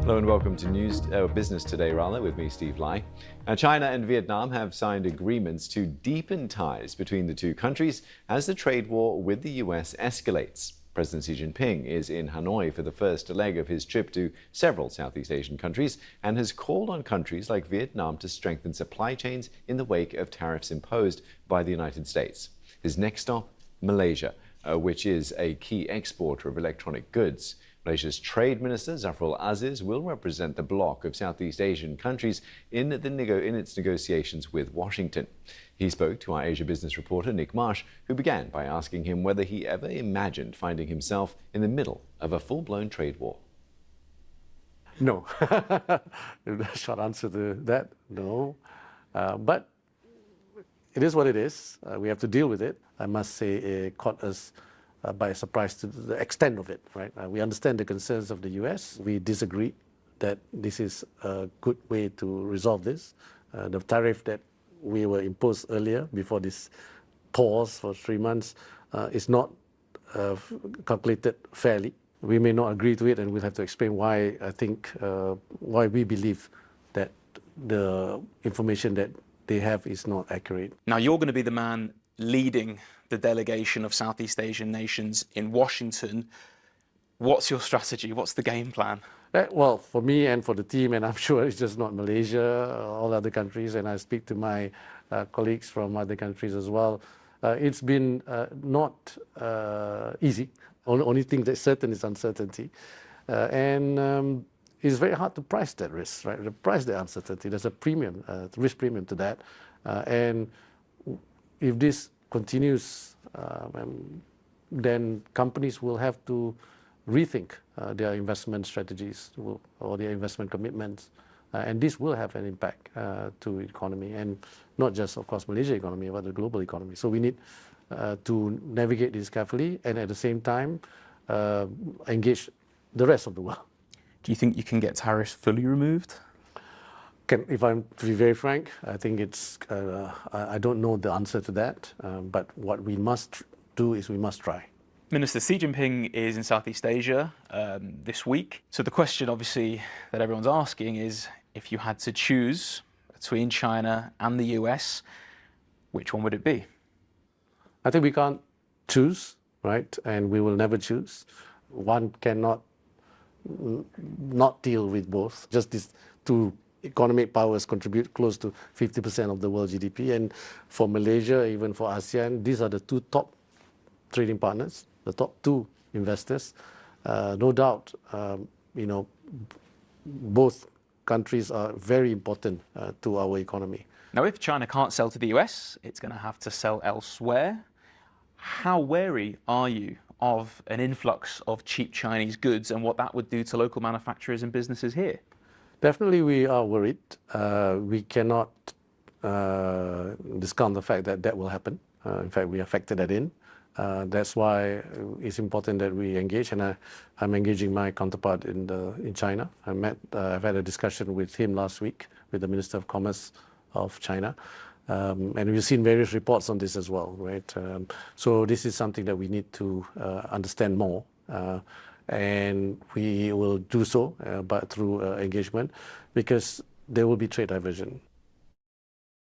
Hello and welcome to Business Today, with me, Steve Lai. China and Vietnam have signed agreements to deepen ties between the two countries as the trade war with the U.S. escalates. President Xi Jinping is in Hanoi for the first leg of his trip to several Southeast Asian countries and has called on countries like Vietnam to strengthen supply chains in the wake of tariffs imposed by the United States. His next stop, Malaysia, which is a key exporter of electronic goods. Malaysia's Trade Minister Zafrul Aziz will represent the bloc of Southeast Asian countries in its negotiations with Washington. He spoke to our Asia business reporter Nick Marsh, who began by asking him whether he ever imagined finding himself in the middle of a full-blown trade war. No. The short answer to that, no. But it is what it is. We have to deal with it. I must say it caught us by surprise to the extent of it, right? We understand the concerns of the U.S. We disagree that this is a good way to resolve this. The tariff that we were imposed earlier, before this pause for 3 months, is not calculated fairly. We may not agree to it, and we'll have to explain why why we believe that the information that they have is not accurate. Now, you're going to be the man leading the delegation of Southeast Asian nations in Washington. What's your strategy? What's the game plan? Well, for me and for the team, and I'm sure it's just not Malaysia, all other countries, and I speak to my colleagues from other countries as well, it's been not easy. Only thing that's certain is uncertainty. And it's very hard to price that risk, right? To price the uncertainty. There's a premium, risk premium to that. And if this continues, then companies will have to rethink their investment strategies or their investment commitments. And this will have an impact to the economy, and not just, of course, Malaysia economy, but the global economy. So we need to navigate this carefully and at the same time engage the rest of the world. Do you think you can get tariffs fully removed? If I'm to be very frank, I think it's, I don't know the answer to that, but what we must do is we must try. Minister, Xi Jinping is in Southeast Asia this week. So the question, obviously, that everyone's asking is, if you had to choose between China and the US, which one would it be? I think we can't choose, right? And we will never choose. One cannot not deal with both. Just these two economic powers contribute close to 50% of the world GDP. And for Malaysia, even for ASEAN, these are the two top trading partners, the top two investors. No doubt, both countries are very important to our economy. Now, if China can't sell to the US, it's going to have to sell elsewhere. How wary are you of an influx of cheap Chinese goods and what that would do to local manufacturers and businesses here? Definitely we are worried. We cannot discount the fact that that will happen. In fact, we have factored that in. That's why it's important that we engage, and I'm engaging my counterpart in China. I've had a discussion with him last week, with the Minister of Commerce of China. And we've seen various reports on this as well, right? So this is something that we need to understand more. And we will do so, but through engagement, because there will be trade diversion.